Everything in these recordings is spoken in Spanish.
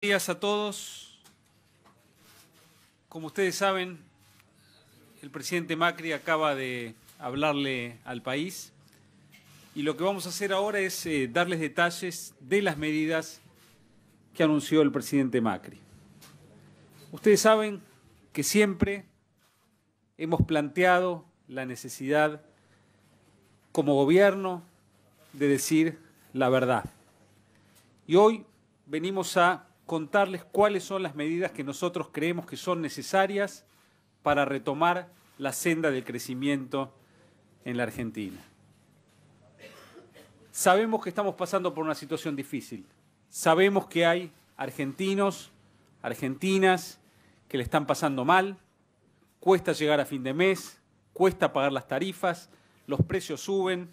Buenos días a todos. Como ustedes saben, el presidente Macri acaba de hablarle al país y lo que vamos a hacer ahora es darles detalles de las medidas que anunció el presidente Macri. Ustedes saben que siempre hemos planteado la necesidad como gobierno de decir la verdad. Y hoy venimos a contarles cuáles son las medidas que nosotros creemos que son necesarias para retomar la senda del crecimiento en la Argentina. Sabemos que estamos pasando por una situación difícil. Sabemos que hay argentinos, argentinas que le están pasando mal, cuesta llegar a fin de mes, cuesta pagar las tarifas, los precios suben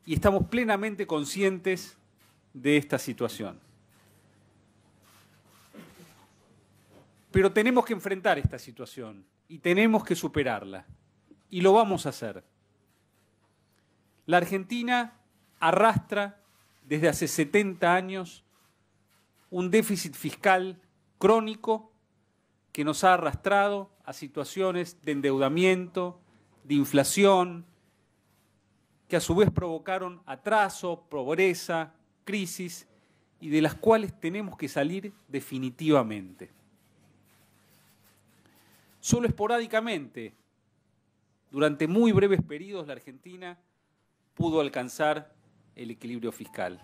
y estamos plenamente conscientes de esta situación. Pero tenemos que enfrentar esta situación y tenemos que superarla. Y lo vamos a hacer. La Argentina arrastra desde hace 70 años un déficit fiscal crónico que nos ha arrastrado a situaciones de endeudamiento, de inflación, que a su vez provocaron atraso, pobreza, crisis y de las cuales tenemos que salir definitivamente. Solo esporádicamente, durante muy breves periodos, la Argentina pudo alcanzar el equilibrio fiscal.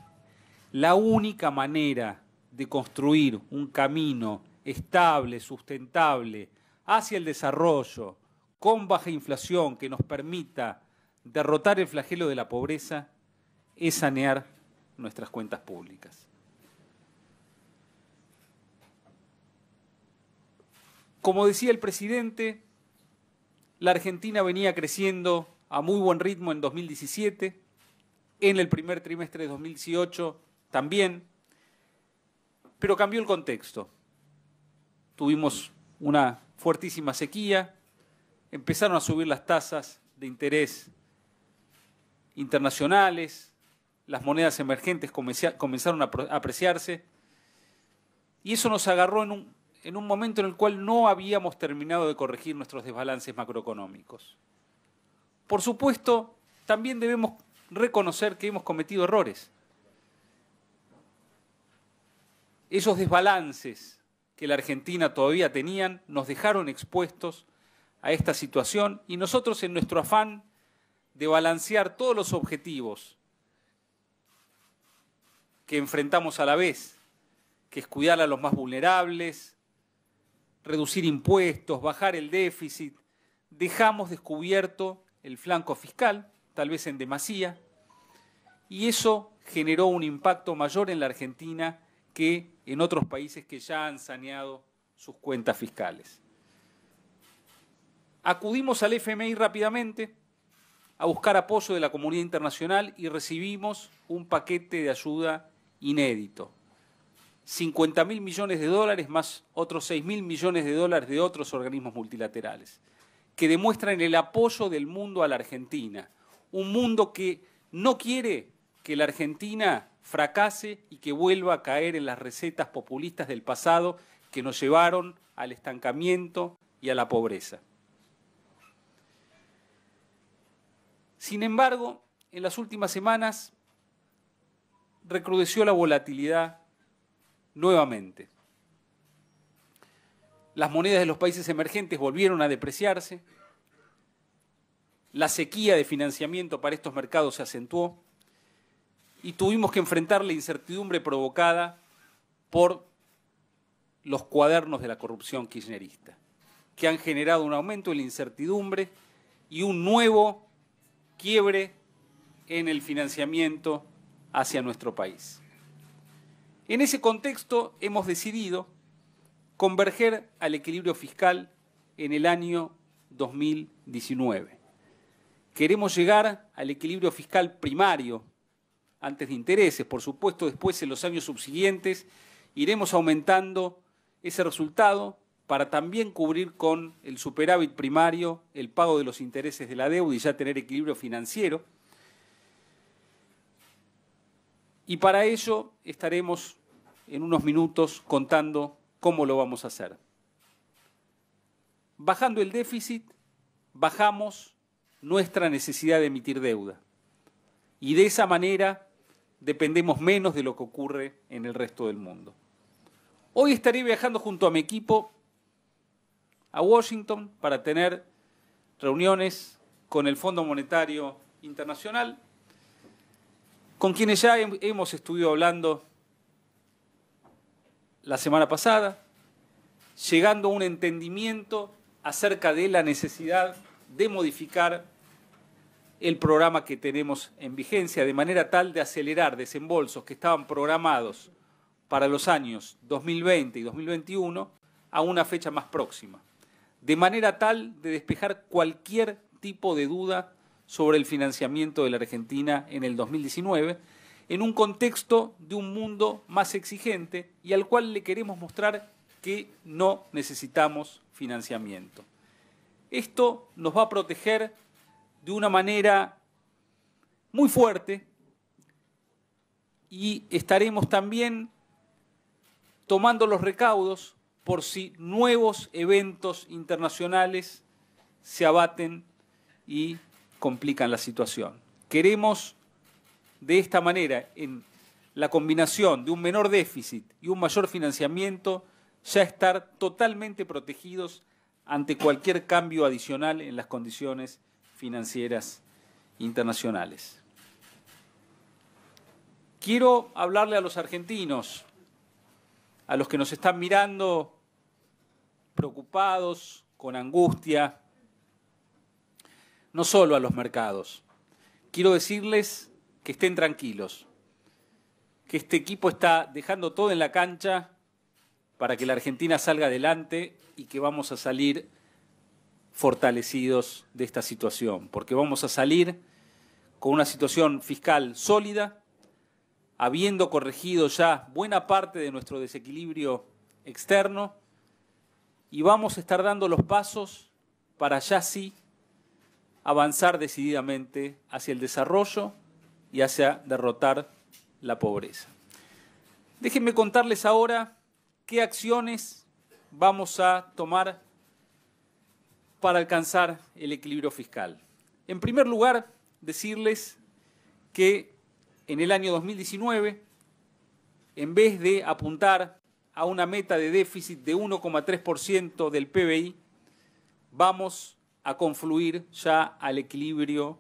La única manera de construir un camino estable, sustentable, hacia el desarrollo, con baja inflación, que nos permita derrotar el flagelo de la pobreza, es sanear nuestras cuentas públicas. Como decía el presidente, la Argentina venía creciendo a muy buen ritmo en 2017, en el primer trimestre de 2018 también, pero cambió el contexto. Tuvimos una fuertísima sequía, empezaron a subir las tasas de interés internacionales, las monedas emergentes comenzaron a apreciarse y eso nos agarró en un momento en el cual no habíamos terminado de corregir nuestros desbalances macroeconómicos. Por supuesto, también debemos reconocer que hemos cometido errores. Esos desbalances que la Argentina todavía tenían nos dejaron expuestos a esta situación y nosotros, en nuestro afán de balancear todos los objetivos que enfrentamos a la vez, que es cuidar a los más vulnerables, reducir impuestos, bajar el déficit, dejamos descubierto el flanco fiscal, tal vez en demasía, y eso generó un impacto mayor en la Argentina que en otros países que ya han saneado sus cuentas fiscales. Acudimos al FMI rápidamente a buscar apoyo de la comunidad internacional y recibimos un paquete de ayuda inédito. 50.000 millones de dólares más otros 6.000 millones de dólares de otros organismos multilaterales, que demuestran el apoyo del mundo a la Argentina. Un mundo que no quiere que la Argentina fracase y que vuelva a caer en las recetas populistas del pasado que nos llevaron al estancamiento y a la pobreza. Sin embargo, en las últimas semanas recrudeció la volatilidad nuevamente. Las monedas de los países emergentes volvieron a depreciarse, la sequía de financiamiento para estos mercados se acentuó y tuvimos que enfrentar la incertidumbre provocada por los cuadernos de la corrupción kirchnerista, que han generado un aumento de la incertidumbre y un nuevo quiebre en el financiamiento hacia nuestro país. En ese contexto hemos decidido converger al equilibrio fiscal en el año 2019. Queremos llegar al equilibrio fiscal primario, antes de intereses, por supuesto, después en los años subsiguientes iremos aumentando ese resultado para también cubrir con el superávit primario el pago de los intereses de la deuda y ya tener equilibrio financiero. Y para ello estaremos en unos minutos contando cómo lo vamos a hacer. Bajando el déficit, bajamos nuestra necesidad de emitir deuda. Y de esa manera dependemos menos de lo que ocurre en el resto del mundo. Hoy estaré viajando junto a mi equipo a Washington para tener reuniones con el Fondo Monetario Internacional, con quienes ya hemos estado hablando la semana pasada, llegando a un entendimiento acerca de la necesidad de modificar el programa que tenemos en vigencia, de manera tal de acelerar desembolsos que estaban programados para los años 2020 y 2021 a una fecha más próxima, de manera tal de despejar cualquier tipo de duda sobre el financiamiento de la Argentina en el 2019, en un contexto de un mundo más exigente y al cual le queremos mostrar que no necesitamos financiamiento. Esto nos va a proteger de una manera muy fuerte y estaremos también tomando los recaudos por si nuevos eventos internacionales se abaten y complican la situación. Queremos, de esta manera, en la combinación de un menor déficit y un mayor financiamiento, ya estar totalmente protegidos ante cualquier cambio adicional en las condiciones financieras internacionales. Quiero hablarle a los argentinos, a los que nos están mirando preocupados, con angustia, no solo a los mercados. Quiero decirles que estén tranquilos, que este equipo está dejando todo en la cancha para que la Argentina salga adelante y que vamos a salir fortalecidos de esta situación, porque vamos a salir con una situación fiscal sólida, habiendo corregido ya buena parte de nuestro desequilibrio externo, y vamos a estar dando los pasos para ya sí avanzar decididamente hacia el desarrollo y hacia derrotar la pobreza. Déjenme contarles ahora qué acciones vamos a tomar para alcanzar el equilibrio fiscal. En primer lugar, decirles que en el año 2019, en vez de apuntar a una meta de déficit de 1,3% del PBI, vamos a confluir ya al equilibrio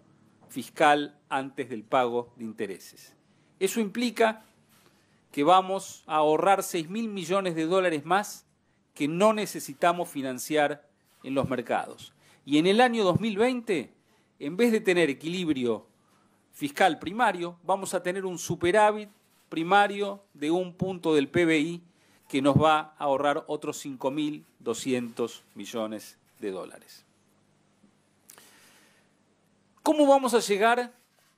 fiscal antes del pago de intereses. Eso implica que vamos a ahorrar 6.000 millones de dólares más que no necesitamos financiar en los mercados. Y en el año 2020, en vez de tener equilibrio fiscal primario, vamos a tener un superávit primario de 1 punto del PBI que nos va a ahorrar otros 5.200 millones de dólares. ¿Cómo vamos a llegar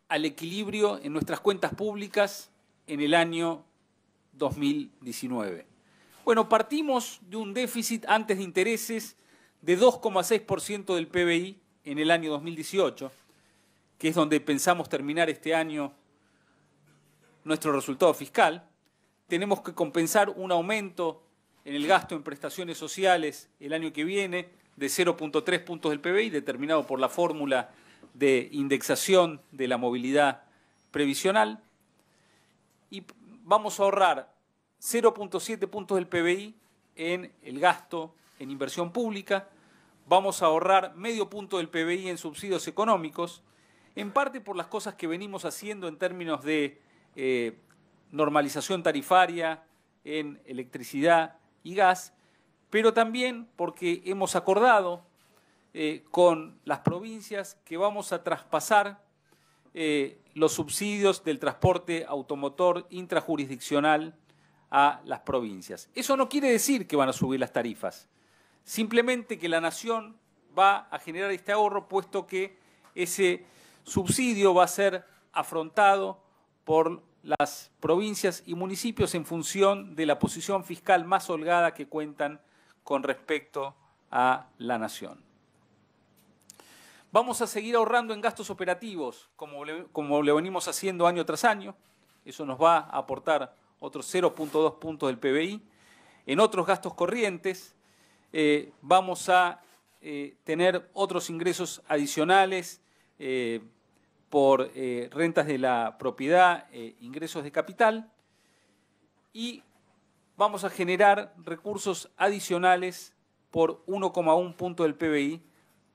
al equilibrio en nuestras cuentas públicas en el año 2019? Bueno, partimos de un déficit antes de intereses de 2,6% del PBI en el año 2018, que es donde pensamos terminar este año nuestro resultado fiscal. Tenemos que compensar un aumento en el gasto en prestaciones sociales el año que viene de 0,3 puntos del PBI, determinado por la fórmula de indexación de la movilidad previsional, y vamos a ahorrar 0,7 puntos del PBI en el gasto en inversión pública, vamos a ahorrar medio punto del PBI en subsidios económicos, en parte por las cosas que venimos haciendo en términos de normalización tarifaria en electricidad y gas, pero también porque hemos acordado con las provincias que vamos a traspasar los subsidios del transporte automotor intrajurisdiccional a las provincias. Eso no quiere decir que van a subir las tarifas, simplemente que la Nación va a generar este ahorro, puesto que ese subsidio va a ser afrontado por las provincias y municipios en función de la posición fiscal más holgada que cuentan con respecto a la Nación. Vamos a seguir ahorrando en gastos operativos, como lo venimos haciendo año tras año. Eso nos va a aportar otros 0,2 puntos del PBI. En otros gastos corrientes vamos a tener otros ingresos adicionales por rentas de la propiedad, ingresos de capital, y vamos a generar recursos adicionales por 1,1 punto del PBI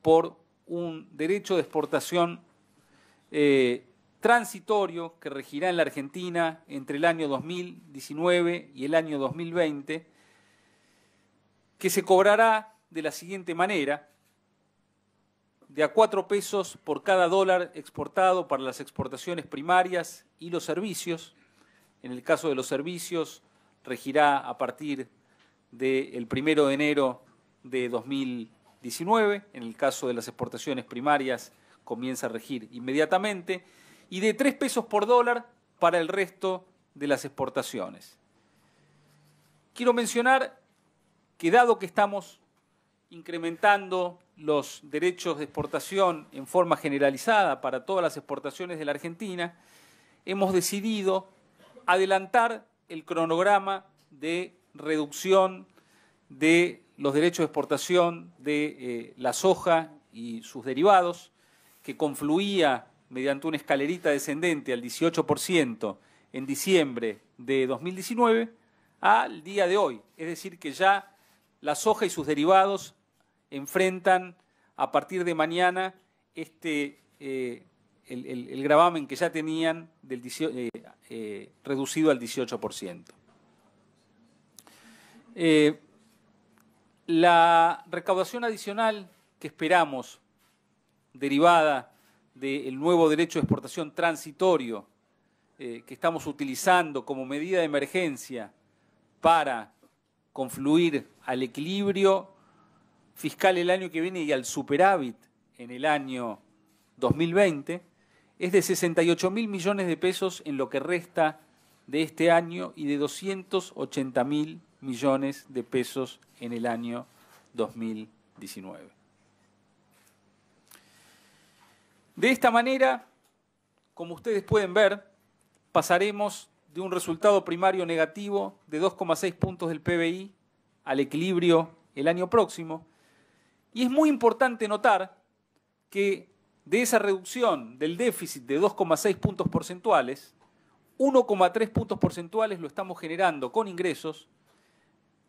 por un derecho de exportación transitorio que regirá en la Argentina entre el año 2019 y el año 2020, que se cobrará de la siguiente manera: de a 4 pesos por cada dólar exportado para las exportaciones primarias y los servicios. En el caso de los servicios, regirá a partir del 1 de enero de 2019. En el caso de las exportaciones primarias, comienza a regir inmediatamente. Y de 3 pesos por dólar para el resto de las exportaciones. Quiero mencionar que, dado que estamos incrementando los derechos de exportación en forma generalizada para todas las exportaciones de la Argentina, hemos decidido adelantar el cronograma de reducción de los derechos de exportación de la soja y sus derivados, que confluía mediante una escalerita descendente al 18% en diciembre de 2019 al día de hoy. Es decir, que ya la soja y sus derivados enfrentan a partir de mañana el gravamen que ya tenían reducido al 18%. La recaudación adicional que esperamos, derivada del nuevo derecho de exportación transitorio que estamos utilizando como medida de emergencia para confluir al equilibrio fiscal el año que viene y al superávit en el año 2020, es de 68.000 millones de pesos en lo que resta de este año y de 280.000 millones de pesos en el año 2019. De esta manera, como ustedes pueden ver, pasaremos de un resultado primario negativo de 2,6 puntos del PBI al equilibrio el año próximo. Y es muy importante notar que de esa reducción del déficit de 2,6 puntos porcentuales, 1,3 puntos porcentuales lo estamos generando con ingresos,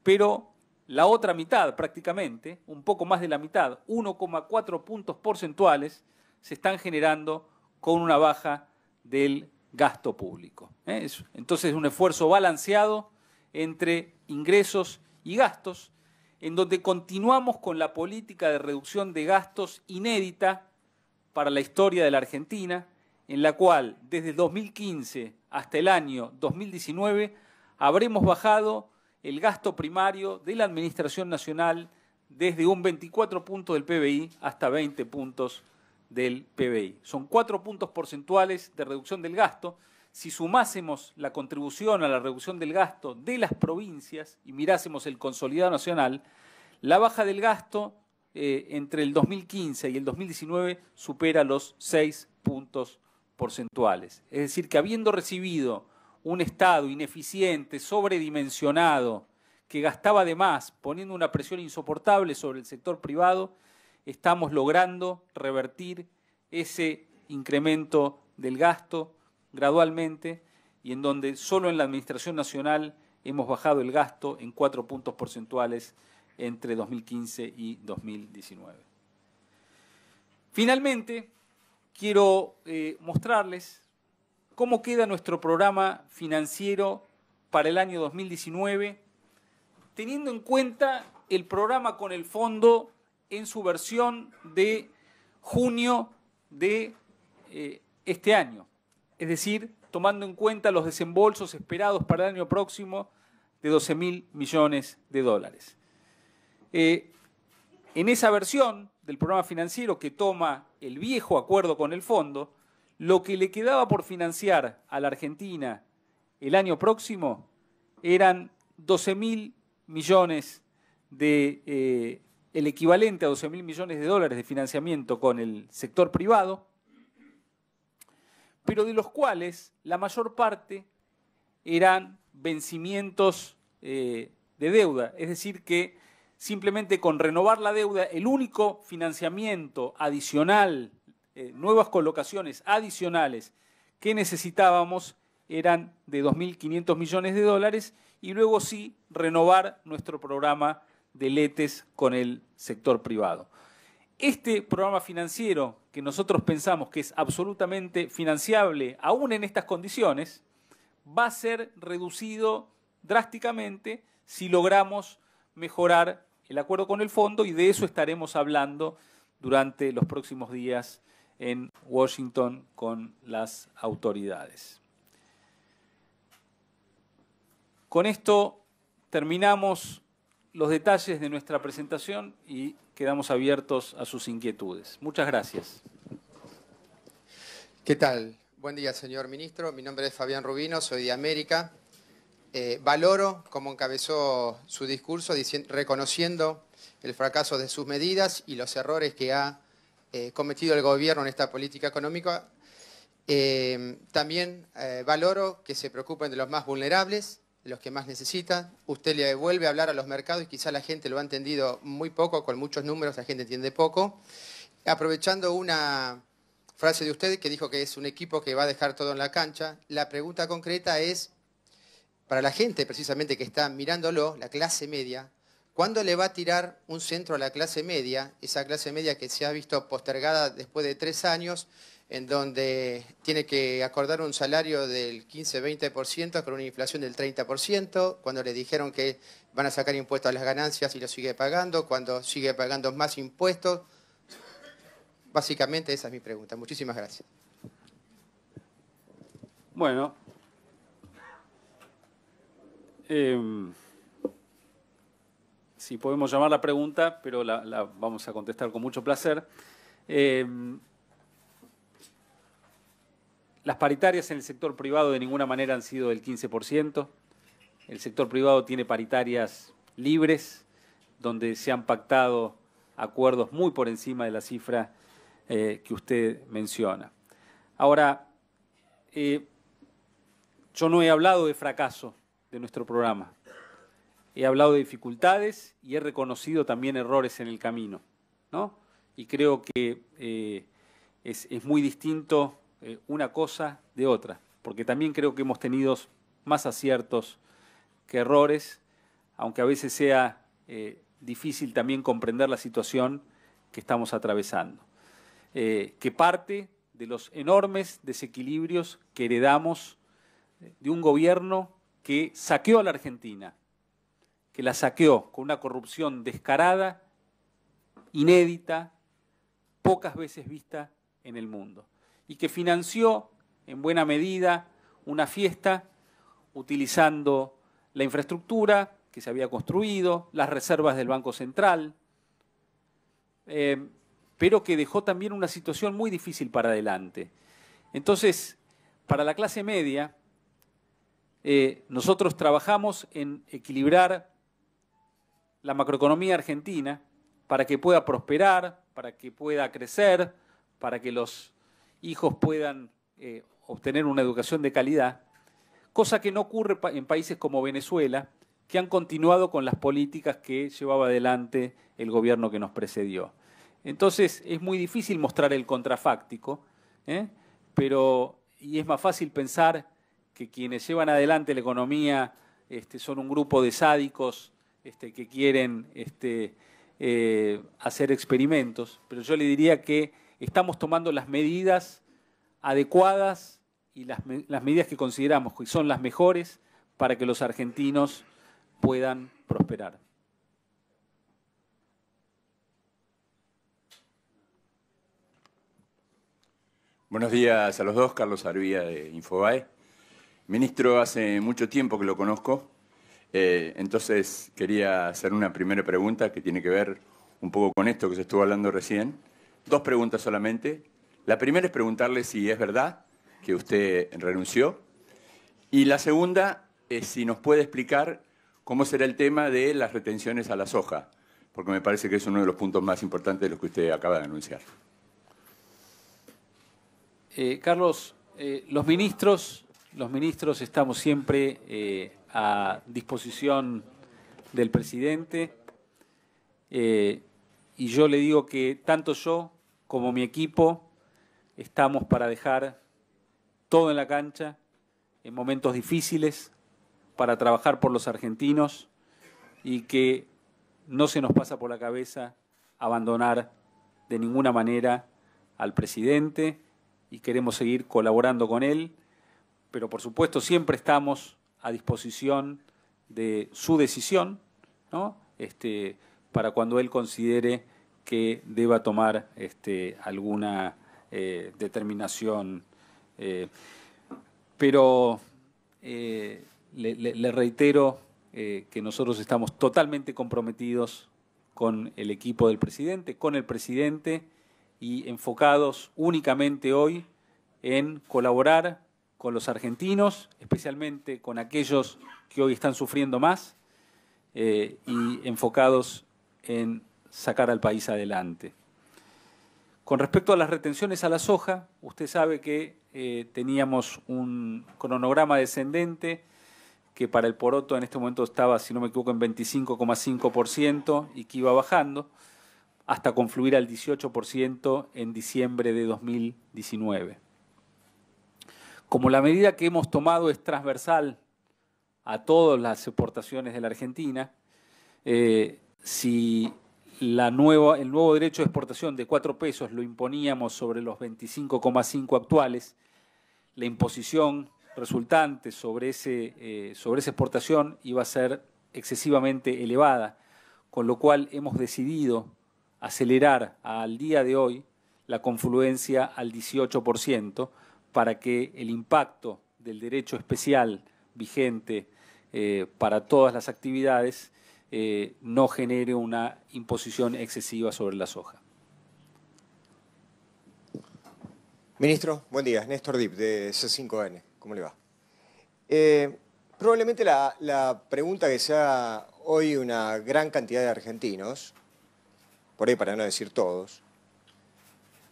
pero la otra mitad prácticamente, un poco más de la mitad, 1,4 puntos porcentuales, se están generando con una baja del gasto público. Entonces es un esfuerzo balanceado entre ingresos y gastos, en donde continuamos con la política de reducción de gastos inédita para la historia de la Argentina, en la cual desde el 2015 hasta el año 2019 habremos bajado el gasto primario de la Administración Nacional desde un 24 puntos del PBI hasta 20 puntos del PBI. Son 4 puntos porcentuales de reducción del gasto. Si sumásemos la contribución a la reducción del gasto de las provincias y mirásemos el consolidado nacional, la baja del gasto entre el 2015 y el 2019 supera los 6 puntos porcentuales. Es decir, que habiendo recibido un Estado ineficiente, sobredimensionado, que gastaba de más, poniendo una presión insoportable sobre el sector privado, estamos logrando revertir ese incremento del gasto gradualmente, y en donde solo en la Administración Nacional hemos bajado el gasto en 4 puntos porcentuales entre 2015 y 2019. Finalmente, quiero mostrarles cómo queda nuestro programa financiero para el año 2019, teniendo en cuenta el programa con el fondo en su versión de junio de este año. Es decir, tomando en cuenta los desembolsos esperados para el año próximo de 12.000 millones de dólares. En esa versión del programa financiero que toma el viejo acuerdo con el fondo, lo que le quedaba por financiar a la Argentina el año próximo eran 12.000 millones de, el equivalente a 12.000 millones de dólares de financiamiento con el sector privado, pero de los cuales la mayor parte eran vencimientos de deuda. Es decir, que simplemente con renovar la deuda, el único financiamiento adicional, nuevas colocaciones adicionales que necesitábamos eran de 2.500 millones de dólares y luego sí renovar nuestro programa de letes con el sector privado. Este programa financiero que nosotros pensamos que es absolutamente financiable, aún en estas condiciones, va a ser reducido drásticamente si logramos mejorar el acuerdo con el fondo, y de eso estaremos hablando durante los próximos días en Washington con las autoridades. Con esto terminamos los detalles de nuestra presentación y quedamos abiertos a sus inquietudes. Muchas gracias. ¿Qué tal? Buen día, señor ministro. Mi nombre es Fabián Rubino, soy de América. Valoro cómo encabezó su discurso reconociendo el fracaso de sus medidas y los errores que ha cometido el gobierno en esta política económica. También valoro que se preocupen de los más vulnerables, de los que más necesitan. Usted le vuelve a hablar a los mercados y quizá la gente lo ha entendido muy poco, con muchos números la gente entiende poco. Aprovechando una frase de usted que dijo que es un equipo que va a dejar todo en la cancha, la pregunta concreta es, para la gente precisamente que está mirándolo, la clase media, ¿cuándo le va a tirar un centro a la clase media? Esa clase media que se ha visto postergada después de 3 años, en donde tiene que acordar un salario del 15-20% con una inflación del 30%, cuando le dijeron que van a sacar impuestos a las ganancias y lo sigue pagando, cuando sigue pagando más impuestos. Básicamente esa es mi pregunta. Muchísimas gracias. Bueno, sí podemos llamar la pregunta, pero la vamos a contestar con mucho placer. Las paritarias en el sector privado de ninguna manera han sido del 15%. El sector privado tiene paritarias libres, donde se han pactado acuerdos muy por encima de la cifra que usted menciona. Ahora, yo no he hablado de fracaso de nuestro programa. He hablado de dificultades y he reconocido también errores en el camino, ¿no? Y creo que es muy distinto una cosa de otra, porque también creo que hemos tenido más aciertos que errores, aunque a veces sea difícil también comprender la situación que estamos atravesando, que parte de los enormes desequilibrios que heredamos de un gobierno que saqueó a la Argentina, que la saqueó con una corrupción descarada, inédita, pocas veces vista en el mundo, y que financió en buena medida una fiesta utilizando la infraestructura que se había construido, las reservas del Banco Central, pero que dejó también una situación muy difícil para adelante. Entonces, para la clase media, nosotros trabajamos en equilibrar la macroeconomía argentina para que pueda prosperar, para que pueda crecer, para que los hijos puedan obtener una educación de calidad, cosa que no ocurre en países como Venezuela, que han continuado con las políticas que llevaba adelante el gobierno que nos precedió. Entonces, es muy difícil mostrar el contrafáctico, y es más fácil pensar que quienes llevan adelante la economía son un grupo de sádicos que quieren hacer experimentos, pero yo le diría que estamos tomando las medidas adecuadas y las medidas que consideramos que son las mejores para que los argentinos puedan prosperar. Buenos días a los dos, Carlos Arvía de Infobae. Ministro, hace mucho tiempo que lo conozco, entonces quería hacer una primera pregunta que tiene que ver un poco con esto que se estuvo hablando recién. 2 preguntas solamente. La primera es preguntarle si es verdad que usted renunció. Y la segunda es si nos puede explicar cómo será el tema de las retenciones a la soja, porque me parece que es uno de los puntos más importantes de los que usted acaba de anunciar. Carlos, los ministros estamos siempre a disposición del presidente y yo le digo que tanto yo como mi equipo estamos para dejar todo en la cancha en momentos difíciles, para trabajar por los argentinos y que no se nos pasa por la cabeza abandonar de ninguna manera al presidente y queremos seguir colaborando con él, pero por supuesto siempre estamos a disposición de su decisión, ¿no? Para cuando él considere que deba tomar alguna determinación. Pero le reitero que nosotros estamos totalmente comprometidos con el equipo del presidente, con el presidente y enfocados únicamente hoy en colaborar con los argentinos, especialmente con aquellos que hoy están sufriendo más y enfocados en sacar al país adelante. Con respecto a las retenciones a la soja, usted sabe que teníamos un cronograma descendente que para el poroto en este momento estaba, si no me equivoco, en 25,5% y que iba bajando hasta confluir al 18% en diciembre de 2019. Como la medida que hemos tomado es transversal a todas las exportaciones de la Argentina, si el nuevo derecho de exportación de 4 pesos lo imponíamos sobre los 25,5 actuales, la imposición resultante sobre esa exportación iba a ser excesivamente elevada, con lo cual hemos decidido acelerar al día de hoy la confluencia al 18% para que el impacto del derecho especial vigente para todas las actividades no genere una imposición excesiva sobre la soja. Ministro, buen día. Néstor Dip, de C5N. ¿Cómo le va? Probablemente la pregunta que se haga hoy una gran cantidad de argentinos, por ahí para no decir todos,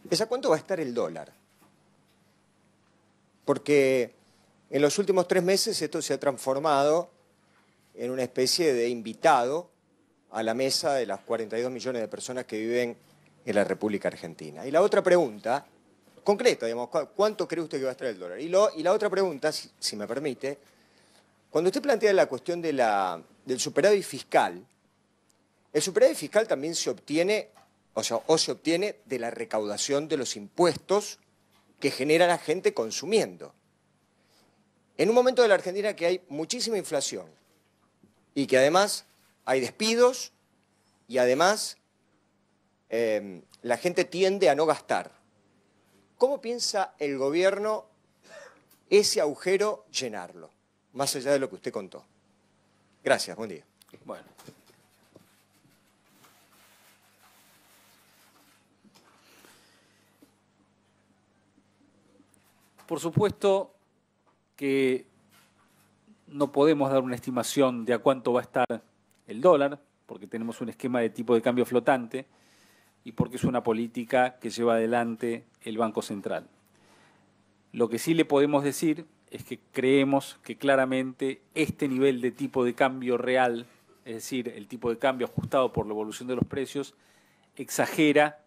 es ¿a cuánto va a estar el dólar? Porque en los últimos 3 meses esto se ha transformado en una especie de invitado a la mesa de las 42 millones de personas que viven en la República Argentina. Y la otra pregunta, concreta, digamos, ¿cuánto cree usted que va a estar el dólar? Y la otra pregunta, si me permite, cuando usted plantea la cuestión del superávit fiscal, el superávit fiscal también se obtiene, se obtiene de la recaudación de los impuestos que genera la gente consumiendo. En un momento de la Argentina que hay muchísima inflación y que además hay despidos y además la gente tiende a no gastar, ¿cómo piensa el gobierno ese agujero llenarlo? Más allá de lo que usted contó. Gracias, buen día. Bueno. Por supuesto que no podemos dar una estimación de a cuánto va a estar el dólar, porque tenemos un esquema de tipo de cambio flotante y porque es una política que lleva adelante el Banco Central. Lo que sí le podemos decir es que creemos que claramente este nivel de tipo de cambio real, es decir, el tipo de cambio ajustado por la evolución de los precios, exagera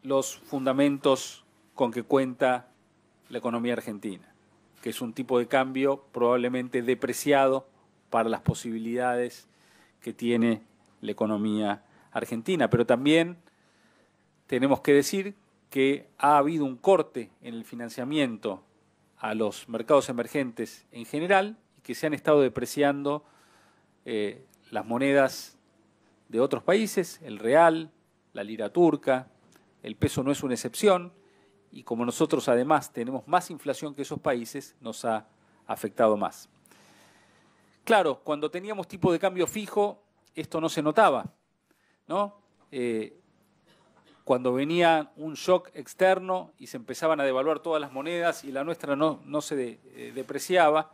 los fundamentos con que cuenta la economía argentina, que es un tipo de cambio probablemente depreciado para las posibilidades que tiene la economía argentina. Pero también tenemos que decir que ha habido un corte en el financiamiento a los mercados emergentes en general y que se han estado depreciando las monedas de otros países, el real, la lira turca, el peso no es una excepción y como nosotros además tenemos más inflación que esos países, nos ha afectado más. Claro, cuando teníamos tipo de cambio fijo, esto no se notaba, ¿no? Cuando venía un shock externo y se empezaban a devaluar todas las monedas y la nuestra no se depreciaba,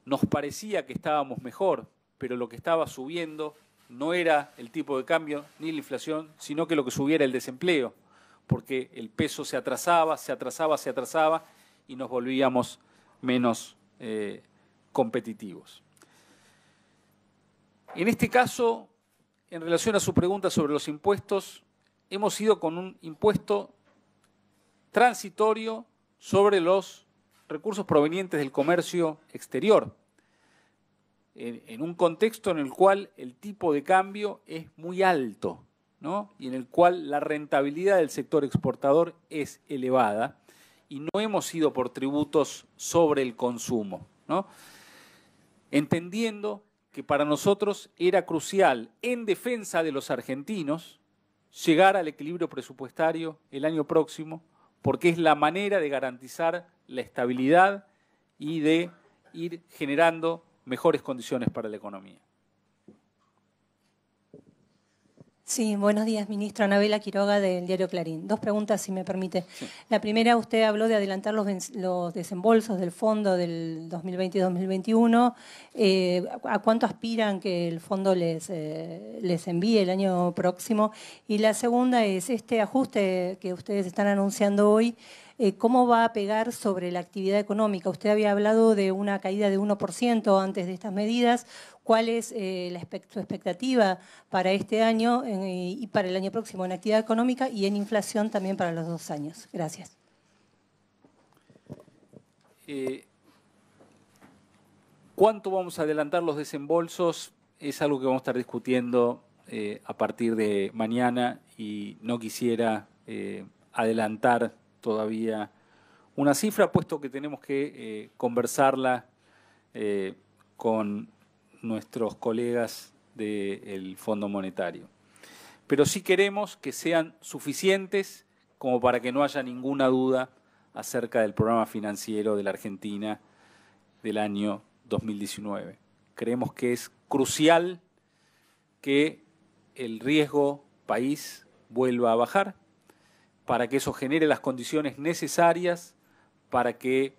nos parecía que estábamos mejor, pero lo que estaba subiendo no era el tipo de cambio ni la inflación, sino que lo que subía era el desempleo. porque el peso se atrasaba y nos volvíamos menos competitivos. En este caso, en relación a su pregunta sobre los impuestos, hemos ido con un impuesto transitorio sobre los recursos provenientes del comercio exterior, en un contexto en el cual el tipo de cambio es muy alto, ¿no? Y en el cual la rentabilidad del sector exportador es elevada, y no hemos ido por tributos sobre el consumo, ¿no? Entendiendo que para nosotros era crucial, en defensa de los argentinos, llegar al equilibrio presupuestario el año próximo, porque es la manera de garantizar la estabilidad y de ir generando mejores condiciones para la economía. Sí, buenos días, ministra. Anabela Quiroga, del diario Clarín. Dos preguntas, si me permite. Sí. La primera, usted habló de adelantar los desembolsos del fondo del 2020 y 2021. ¿A cuánto aspiran que el fondo les envíe el año próximo? Y la segunda es, este ajuste que ustedes están anunciando hoy, ¿cómo va a pegar sobre la actividad económica? Usted había hablado de una caída de 1% antes de estas medidas. ¿Cuál es su expectativa para este año y para el año próximo en actividad económica y en inflación también para los 2 años? Gracias. ¿Cuánto vamos a adelantar los desembolsos? Es algo que vamos a estar discutiendo a partir de mañana, y no quisiera adelantar todavía una cifra, puesto que tenemos que conversarla con nuestros colegas del Fondo Monetario. Pero sí queremos que sean suficientes como para que no haya ninguna duda acerca del programa financiero de la Argentina del año 2019. Creemos que es crucial que el riesgo país vuelva a bajar, para que eso genere las condiciones necesarias para que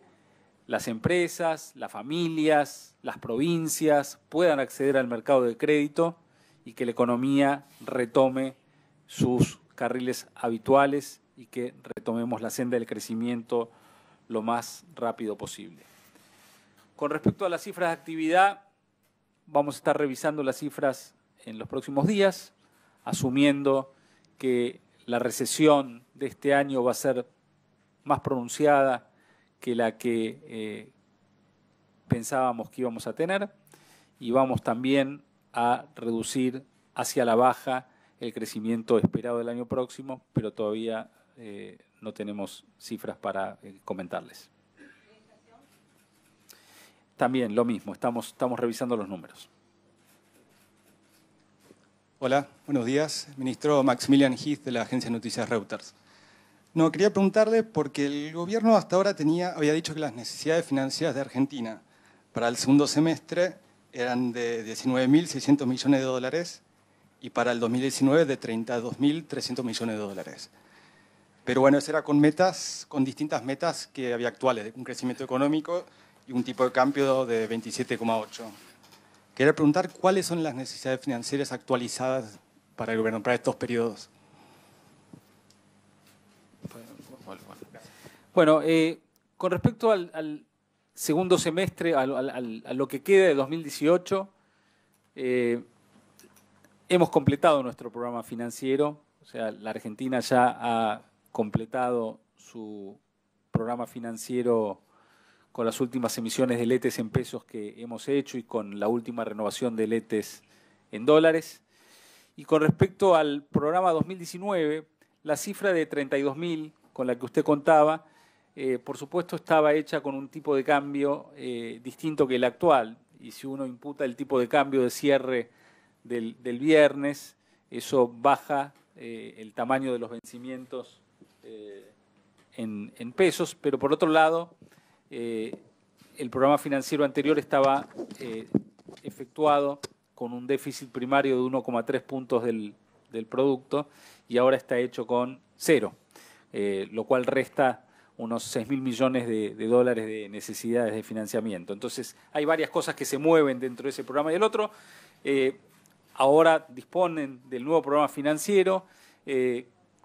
las empresas, las familias, las provincias puedan acceder al mercado de crédito y que la economía retome sus carriles habituales y que retomemos la senda del crecimiento lo más rápido posible. Con respecto a las cifras de actividad, vamos a estar revisando las cifras en los próximos días, asumiendo que la recesión de este año va a ser más pronunciada que la que pensábamos que íbamos a tener, y vamos también a reducir hacia la baja el crecimiento esperado del año próximo, pero todavía no tenemos cifras para comentarles. También lo mismo, estamos revisando los números. Hola, buenos días. Ministro Maximilian Heath, de la agencia de noticias Reuters. No, quería preguntarle porque el gobierno hasta ahora había dicho que las necesidades financieras de Argentina para el segundo semestre eran de 19.600 millones de dólares y para el 2019 de 32.300 millones de dólares. Pero bueno, eso era con distintas metas que había actuales, de un crecimiento económico y un tipo de cambio de 27,8. Quería preguntar cuáles son las necesidades financieras actualizadas para el gobierno, para estos periodos. Bueno, con respecto al segundo semestre, a lo que queda de 2018, hemos completado nuestro programa financiero. O sea, la Argentina ya ha completado su programa financiero con las últimas emisiones de letes en pesos que hemos hecho y con la última renovación de letes en dólares. Y con respecto al programa 2019, la cifra de 32.000 con la que usted contaba, por supuesto estaba hecha con un tipo de cambio distinto que el actual. Y si uno imputa el tipo de cambio de cierre del viernes, eso baja el tamaño de los vencimientos en pesos, pero por otro lado, el programa financiero anterior estaba efectuado con un déficit primario de 1,3 puntos del producto y ahora está hecho con 0, lo cual resta unos 6.000 millones de dólares de necesidades de financiamiento. Entonces, hay varias cosas que se mueven dentro de ese programa y el otro. Ahora disponen del nuevo programa financiero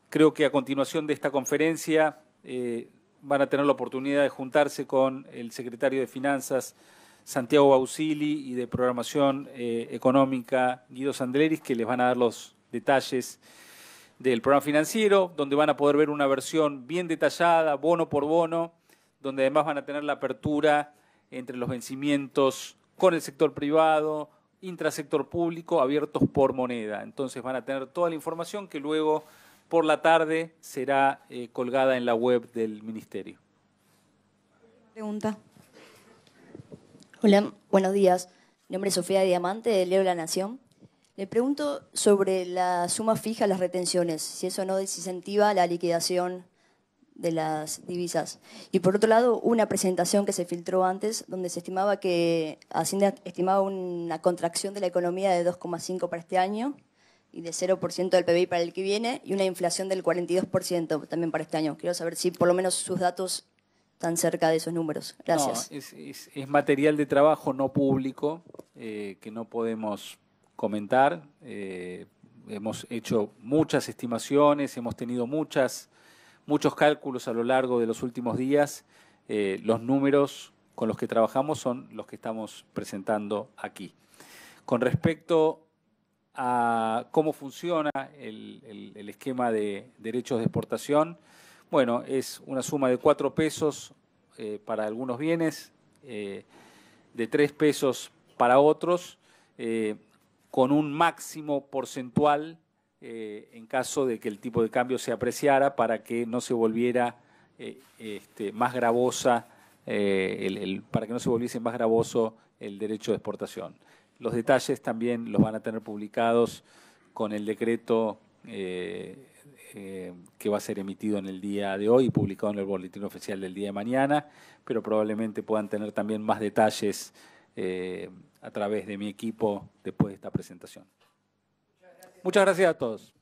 Creo que a continuación de esta conferencia van a tener la oportunidad de juntarse con el secretario de Finanzas, Santiago Bausili, y de Programación Económica, Guido Sandleris, que les van a dar los detalles del programa financiero, donde van a poder ver una versión bien detallada, bono por bono, donde además van a tener la apertura entre los vencimientos con el sector privado, intrasector público, abiertos por moneda. Entonces van a tener toda la información que luego por la tarde será colgada en la web del Ministerio. Pregunta. Hola, buenos días. Mi nombre es Sofía Diamante, del diario La Nación. Le pregunto sobre la suma fija, las retenciones, si eso no desincentiva la liquidación de las divisas. Y por otro lado, una presentación que se filtró antes, donde se estimaba que Hacienda estimaba una contracción de la economía de 2,5% para este año y de 0% del PBI para el que viene, y una inflación del 42% también para este año. Quiero saber si por lo menos sus datos están cerca de esos números. Gracias. No, es material de trabajo no público que no podemos comentar. Hemos hecho muchas estimaciones, hemos tenido muchos cálculos a lo largo de los últimos días. Los números con los que trabajamos son los que estamos presentando aquí. Con respecto a cómo funciona el esquema de derechos de exportación, bueno, es una suma de 4 pesos para algunos bienes, de 3 pesos para otros, con un máximo porcentual en caso de que el tipo de cambio se apreciara, para que no se volviera más gravosa, para que no se volviese más gravoso el derecho de exportación. Los detalles también los van a tener publicados con el decreto que va a ser emitido en el día de hoy y publicado en el boletín oficial del día de mañana, pero probablemente puedan tener también más detalles a través de mi equipo después de esta presentación. Muchas gracias a todos.